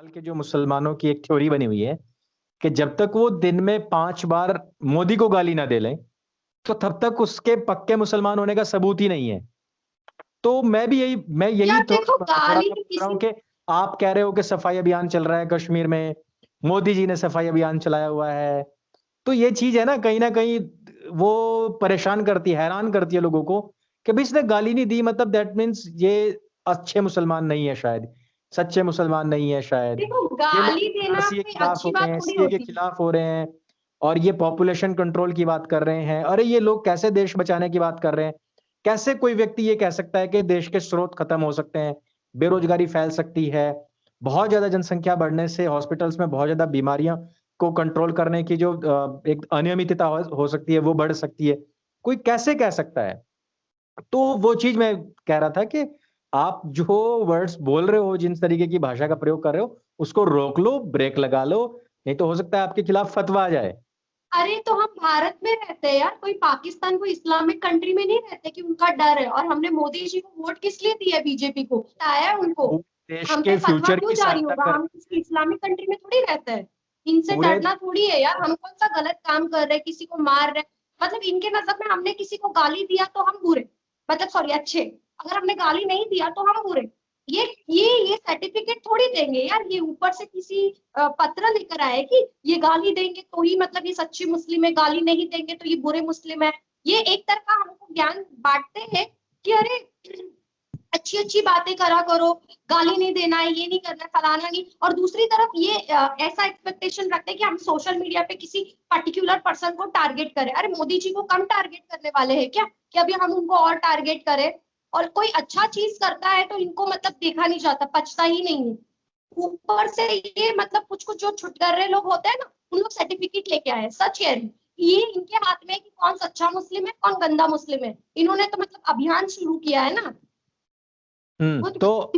साल के जो मुसलमानों की एक थ्योरी बनी हुई है कि जब तक वो दिन में 5 बार मोदी को गाली ना दे लें, तो तब तक उसके पक्के मुसलमान होने का सबूत ही नहीं है। तो मैं यही यार देखो, थोड़ा गाली सा पूछ रहा हूँ किसी कि आप कह रहे हो कि सफाई अभियान चल रहा है कश्मीर में, मोदी जी ने सफाई अभियान चलाया हुआ है। तो ये चीज़ है ना, कहीं न कहीं वो परेशान करती है, हैरान करती है लोगों को कि भई इसने गाली नहीं दी, मतलब दैट मीन्स ये अच्छे मुसलमान नहीं है शायद, सच्चे मुसलमान नहीं है शायद। देखो, ये गाली लोग देना एनआरसी के कोई खिलाफ हो अच्छी गए बात हैं, थोड़ी सीए के होती है। खिलाफ हो रहे हैं और ये पॉपुलेशन कंट्रोल की बात कर रहे हैं। अरे ये लोग कैसे देश बचाने की बात कर रहे हैं? कैसे कोई व्यक्ति ये कह सकता है कि देश के स्रोत खत्म हो सकते हैं, बेरोज़गारी फैल सकती है, बहुत ज़्यादा जनसंख्या बढ़ने से हॉस्पिटल्स में बहुत ज़्यादा बीमारियाँ को कंट्रोल करने की जो एक अनियमितता हो सकती है, वो बढ़ सकती है। कोई कैसे कह सकता है? तो वो चीज़ मैं कह रहा था कि आप जो वर्ड्स बोल रहे हो, जिन तरीके की भाषा का प्रयोग कर रहे हो, उसको रोक लो, ब्रेक लगा लो, नहीं तो हो सकता है आपके खिलाफ फतवा आ जाए। अरे तो हम भारत में रहते हैं यार, कोई पाकिस्तान, कोई इस्लामिक कंट्री में नहीं रहते कि उनका डर है। और हमने मोदी जी को वोट किस लिए दिया है? बीजेपी को आया है उनको। पूरे देश हम पे के फतवा फ्यूचर क्यों की जारी सहायता होगा? कर हम किसी इस्लामिक कंट्री में थोड़ी रहते हैं। इनसे पूरे डरना थोड़ी है यार। हम कौन सा गलत काम कर रहे हैं, किसी को मार रहे हैं? मतलब इनके नजर में हमने किसी को गाली दिया तो हम बुरे, मतलब सॉरी अच्छे। अगर हमने गाली नहीं दिया तो हम बुरे। ये सर्टिफिकेट थोड़ी देंगे यार। ये ऊपर से किसी पत्र लेकर आए कि ये गाली देंगे तो ही मतलब ये सच्चे मुस्लिम है, गाली नहीं देंगे तो ये बुरे मुस्लिम है। ये एक तरह का हमको ज्ञान बांटते हैं कि अरे अच्छी अच्छी बातें करा करो, गाली नहीं देना है, ये नहीं करना है, फलाना नहीं। और दूसरी तरफ ये ऐसा एक्सपेक्टेशन रखते हैं कि हम सोशल मीडिया पे किसी पर्टिकुलर पर्सन को टारगेट करें। अरे मोदी जी को कम टारगेट करने वाले हैं क्या कि अभी हम उनको और टारगेट करें? और कोई अच्छा चीज करता है तो इनको मतलब देखा नहीं जाता, पछता ही नहीं है। ऊपर से ये मतलब कुछ कुछ जो छुटकर्रे लोग होते हैं ना, उन लोग सर्टिफिकेट लेके आए हैं। सच कह रही हूँ। ये इनके हाथ में है कि कौन सच्चा मुस्लिम है, कौन गंदा मुस्लिम है। इन्होंने तो मतलब अभियान शुरू किया है ना। हुँ, वो तो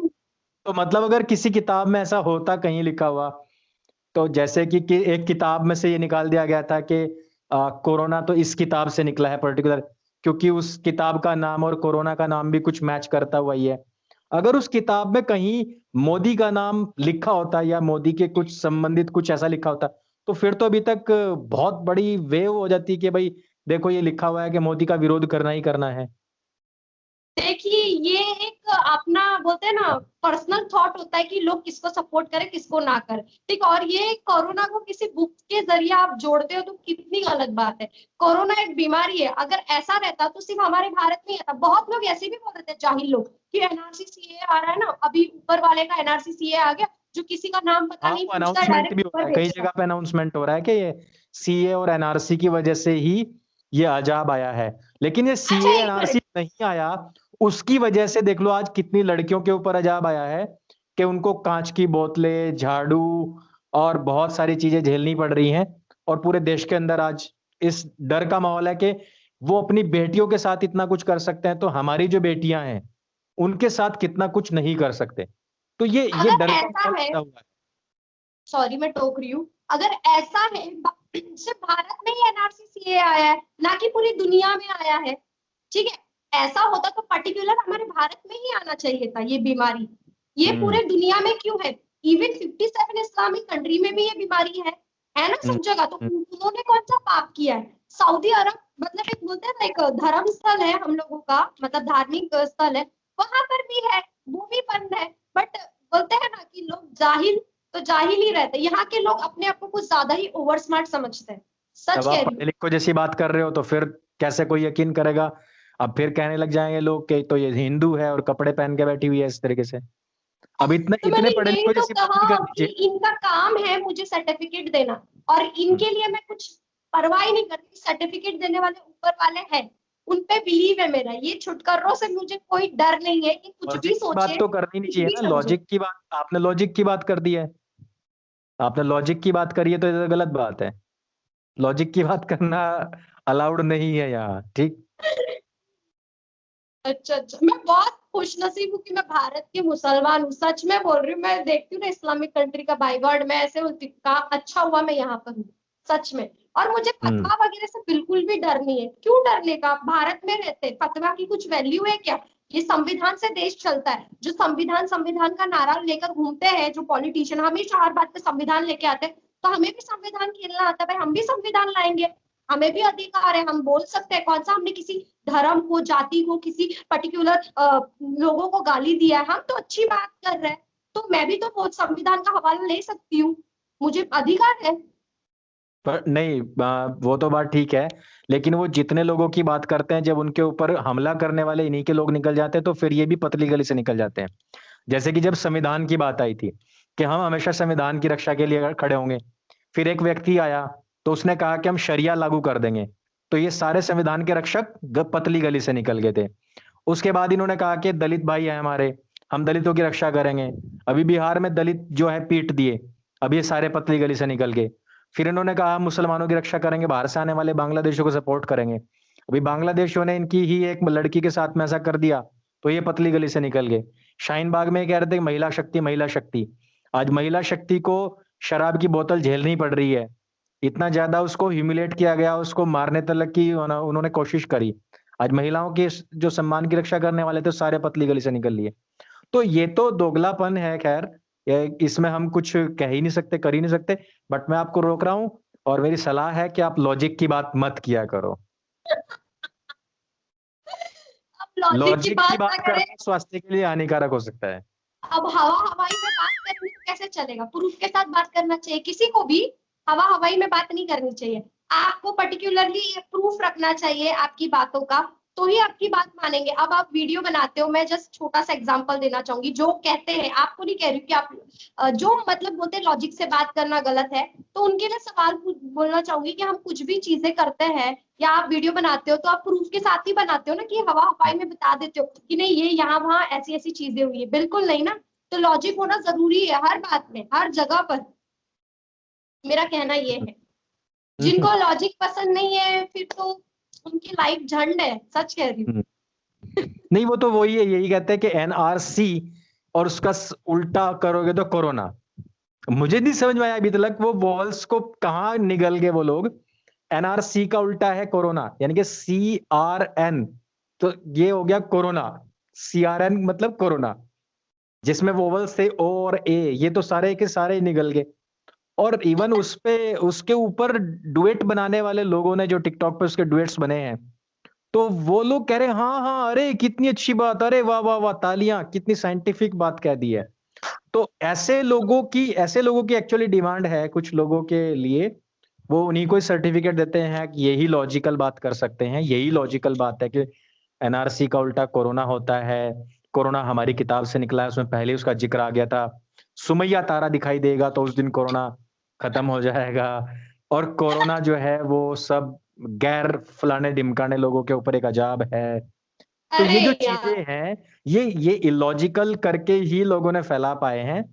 मतलब अगर किसी किताब में ऐसा होता कहीं लिखा हुआ, तो जैसे कि एक किताब में से ये निकाल दिया गया था कि कोरोना तो इस किताब से निकला है पर्टिकुलर, क्योंकि उस किताब का नाम और कोरोना का नाम भी कुछ मैच करता हुआ ही है। अगर उस किताब में कहीं मोदी का नाम लिखा होता या मोदी के कुछ संबंधित कुछ ऐसा लिखा होता, तो फिर तो अभी तक बहुत बड़ी वेव हो जाती कि भई देखो ये लिखा हुआ है कि मोदी का विरोध करना ही करना है। देखिए, ये एक अपना बोलते हैं ना, पर्सनल थॉट होता है कि लोग किसको सपोर्ट करें किसको ना करें। ठीक। और ये कोरोना को किसी बुक के जरिए आप जोड़ते हो तो कितनी गलत बात है। कोरोना एक बीमारी है। अगर ऐसा रहता तो सिर्फ हमारे भारत में ही आता। बहुत लोग ऐसे भी बोल रहे थे, जाहिल लोग, कि एनआरसी सीए आ रहा है ना, अभी ऊपर वाले का एनआरसी सीए आ गया, जो किसी का नाम पता हाँ, नहीं वो पूछता, अनाउंसमेंट भी डायरेक्ट हो ऊपर रहा है, कई भेजता। जगह पे अनाउंसमेंट हो रहा है कि ये सीए और एनआरसी की वजह से ही ये अजाब आया है। लेकिन ये अच्छा सीए एक एनआरसी मिनट। नहीं आया, उसकी वजह से देख लो आज कितनी लड़कियों के ऊपर अजाब आया है कि उनको काँच की बोतलें, झाड़ू और बहुत सारी चीज़ें झेलनी पड़ रही हैं और पूरे देश के अंदर आज इस डर का माहौल है कि वो अपनी बेटियों के साथ इतना कुछ कर सकते हैं, तो हमारी जो बेटियाँ हैं, उनके साथ कितना कुछ नहीं कर सकते। तो ये अगर डर का ऐसा माहौल है, पैदा हुआ है। सॉरी मैं टोक रही हूँ, अगर ऐसा है, सिर्फ भारत में ही एनआरसी सीए आया है, ना कि पूरी दुनिया में आया है। ठीक है, ऐसा होता तो पर्टिकुलर हमारे भारत में ही आना चाहिए था ये बीमारी। ये हुँ, पूरे दुनिया में क्यों है? इवन 57 इस्लामिक कंट्री में भी ये बीमारी है ना, हुँ, सब जगह। तो हुँ। उन्होंने कौन सा पाप किया है? सऊदी अरब मतलब एक बोलते हैं ना, एक धर्म स्थल है हम लोगों का, मतलब धार्मिक स्थल है, वहां पर भी है, वो भी बंद है। बट बोलते हैं ना कि लोग जाहिल तो जाहिल ही रहते हैं। यहाँ के लोग अपने आप को कुछ ज्यादा ही ओवर स्मार्ट समझते हैं। सच जब आप कह रही पढ़े हूँ। लिखो जैसी बात कर रहे हो तो फिर कैसे कोई यकीन करेगा? अब फिर कहने लग जाएँगे लोग कि तो ये हिंदू है और कपड़े पहन के बैठी हुई है इस तरीके से। अब इतने तो इतने मैंने पढ़े यही लिखो तो जैसी बात नहीं कहा करनी कि चाहिए। इनका काम है मुझे सर्टिफिकेट देना, और हुँ, इनके लिए मैं कुछ परवाह ही नहीं करती। सर्टिफिकेट देने वाले ऊपर वाले हैं, उन पे बिलीव है मेरा। ये छुटकर्रों से मुझे कोई डर नहीं है कि कुछ भी लॉजिक की बात सोचे, तो करनी नहीं कुछ चाहिए भी ना, समझे। लॉजिक की बात आपने लॉजिक की बात कर दी है। आपने लॉजिक की बात करी है तो ये तो गलत बात है। लॉजिक की बात करना अलाउड नहीं है यहाँ, ठीक? अच्छा अच्छा, मैं बहुत खुशनसीब हूँ कि मैं भारत की मुसलमान हूँ। सच में बोल रही हूँ। मैं देखती हूँ ना इस्लामिक कंट्री का, बाय गॉड मैं ऐसे होती का अच्छा हुआ मैं यहाँ पर हूँ। सच में। और मुझे हुँ, फतवा वगैरह से बिल्कुल भी डर नहीं है। क्यों डरने का? भारत में रहते हैं, फतवा की कुछ वैल्यू है क्या? ये संविधान से देश चलता है। जो संविधान संविधान का नारा लेकर घूमते हैं जो पॉलिटिशियन, हमेशा हर बात पे संविधान लेके आते हैं, तो हमें भी संविधान खेलना आता है भाई, हम भी संविधान लाएंगे, हमें भी अधिकार है, हम बोल सकते हैं। कौन सा हमने किसी धर्म को, जाति को, किसी पर्टिकुलर लोगों को गाली दिया है? हम तो अच्छी बात कर रहे हैं, तो मैं भी तो संविधान का हवाला ले सकती हूँ, मुझे अधिकार है। पर नहीं, वो तो बात ठीक है, लेकिन वो जितने लोगों की बात करते हैं, जब उनके ऊपर हमला करने वाले इन्हीं के लोग निकल जाते हैं, तो फिर ये भी पतली गली से निकल जाते हैं। जैसे कि जब संविधान की बात आई थी, कि हम हमेशा संविधान की रक्षा के लिए खड़े होंगे। फिर एक व्यक्ति आया, तो उसने कहा कि हम शरिया लागू कर देंगे। तो ये सारे संविधान के रक्षक पतली गली से निकल गए थे। उसके बाद इन्होंने कहा कि दलित भाई हैं हमारे, हम दलितों की रक्षा करेंगे। अभी बिहार में दलित जो है पीट दिए, अब ये सारे पतली गली से निकल गए। फिर इन्होंने कहा हम मुसलमानों की रक्षा करेंगे, बाहर से आने वाले बांग्लादेशियों को सपोर्ट करेंगे। अभी बांग्लादेशियों ने इनकी ही एक लड़की के साथ में ऐसा कर दिया, तो ये पतली गली से निकल गए। शाहीन बाग में कह रहे थे महिला शक्ति, महिला शक्ति। आज महिला शक्ति को शराब की बोतल झेलनी पड़ रही है। इतना ज्यादा उसको ह्यूमिलेट किया गया, उसको मारने तक की उन्होंने कोशिश करी। आज महिलाओं के जो सम्मान की रक्षा करने वाले थे, सारे पतली गली से निकल लिए। तो ये तो दोगलापन है। खैर, इसमें हम कुछ कह ही नहीं सकते, कर ही नहीं सकते। बट मैं आपको रोक रहा हूं, और मेरी सलाह है कि आप लॉजिक की बात मत किया करो। अब लॉजिक की लॉजिक की बात ना बात करें। करना स्वास्थ्य के लिए हानिकारक हो सकता है। अब हवा हवाई में बात करनी तो कैसे चलेगा? प्रूफ के साथ बात करना चाहिए, किसी को भी हवा हवाई में बात नहीं करनी चाहिए। आपको पर्टिकुलरली प्रूफ रखना चाहिए आपकी बातों का, तो ही आपकी बात मानेंगे। अब आप वीडियो बनाते हो, मैं जस्ट छोटा सा एग्जांपल देना चाहूंगी। जो कहते हैं, आपको नहीं कह रही कि आप जो मतलब बोलते हैं लॉजिक से बात करना गलत है, तो उनके लिए सवाल बोलना चाहूंगी कि हम कुछ भी चीजें करते हैं या आप वीडियो बनाते हो, तो आप प्रूफ के साथ ही बनाते हो ना, कि हवा हवाई में बता देते हो कि नहीं ये यहाँ वहां ऐसी ऐसी चीजें हुई है? बिल्कुल नहीं ना। तो लॉजिक होना जरूरी है हर बात में, हर जगह पर। मेरा कहना ये है, जिनको लॉजिक पसंद नहीं है फिर तो उनकी लाइफ झंड है, सच कह रही हूँ। नहीं, वो तो वही है, यही कहते हैं कि एनआरसी, और उसका उल्टा करोगे तो कोरोना। मुझे नहीं समझ में आया अभी तक वो वॉल्स को कहाँ निगल गए वो लोग। एनआरसी का उल्टा है कोरोना, यानी कि CRN, तो ये हो गया कोरोना। CRN मतलब कोरोना, जिसमें वोवल्स थे O और A, ये तो सारे के सारे निगल गए। और इवन उस पे उसके ऊपर डुएट बनाने वाले लोगों ने, जो टिकटॉक पे उसके डुएट्स बने हैं, तो वो लोग कह रहे हैं हाँ हाँ, अरे कितनी अच्छी बात, अरे वाह वाह वाह, तालियां, कितनी साइंटिफिक बात कह दी है। तो ऐसे लोगों की एक्चुअली डिमांड है कुछ लोगों के लिए। वो उन्हीं को सर्टिफिकेट देते हैं कि यही लॉजिकल बात कर सकते हैं, यही लॉजिकल बात है कि एनआरसी का उल्टा कोरोना होता है। कोरोना हमारी किताब से निकला है, उसमें पहले उसका जिक्र आ गया था। सुमैया तारा दिखाई देगा तो उस दिन कोरोना खत्म हो जाएगा। और कोरोना जो है वो सब गैर फलाने ढिमकाने लोगों के ऊपर एक अजाब है। तो अरे ये जो यार, चीजें हैं, ये इलॉजिकल करके ही लोगों ने फैला पाए हैं।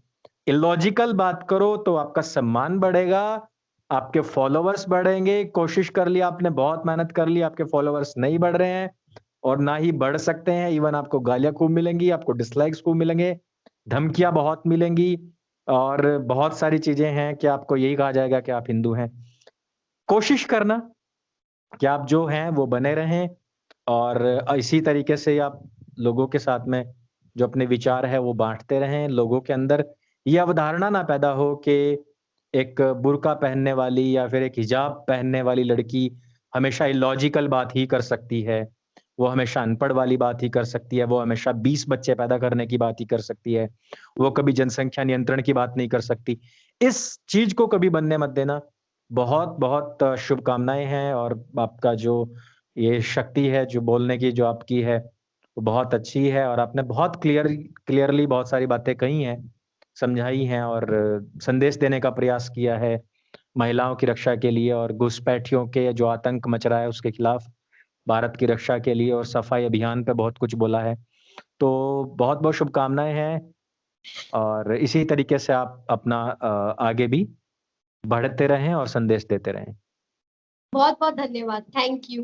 इलॉजिकल बात करो तो आपका सम्मान बढ़ेगा, आपके फॉलोवर्स बढ़ेंगे। कोशिश कर लिया आपने, बहुत मेहनत कर ली, आपके फॉलोवर्स नहीं बढ़ रहे हैं, और ना ही बढ़ सकते हैं। इवन आपको गालियां खूब मिलेंगी, आपको डिसलाइक्स खूब मिलेंगे, धमकियां बहुत मिलेंगी, और बहुत सारी चीजें हैं कि आपको यही कहा जाएगा कि आप हिंदू हैं। कोशिश करना कि आप जो हैं वो बने रहें, और इसी तरीके से आप लोगों के साथ में जो अपने विचार है वो बांटते रहें। लोगों के अंदर ये अवधारणा ना पैदा हो कि एक बुर्का पहनने वाली या फिर एक हिजाब पहनने वाली लड़की हमेशा इलॉजिकल बात ही कर सकती है, वो हमेशा अनपढ़ वाली बात ही कर सकती है, वो हमेशा 20 बच्चे पैदा करने की बात ही कर सकती है, वो कभी जनसंख्या नियंत्रण की बात नहीं कर सकती। इस चीज को कभी बनने मत देना। बहुत बहुत शुभकामनाएं हैं, और आपका जो ये शक्ति है जो बोलने की, जो आपकी है, वो बहुत अच्छी है, और आपने बहुत क्लियरली बहुत सारी बातें कही हैं, समझाई हैं, और संदेश देने का प्रयास किया है महिलाओं की रक्षा के लिए, और घुसपैठियों के जो आतंक मच रहा है उसके खिलाफ भारत की रक्षा के लिए, और सफाई अभियान पे बहुत कुछ बोला है। तो बहुत बहुत शुभकामनाएं हैं, और इसी तरीके से आप अपना आगे भी बढ़ते रहें और संदेश देते रहें। बहुत बहुत धन्यवाद, थैंक यू।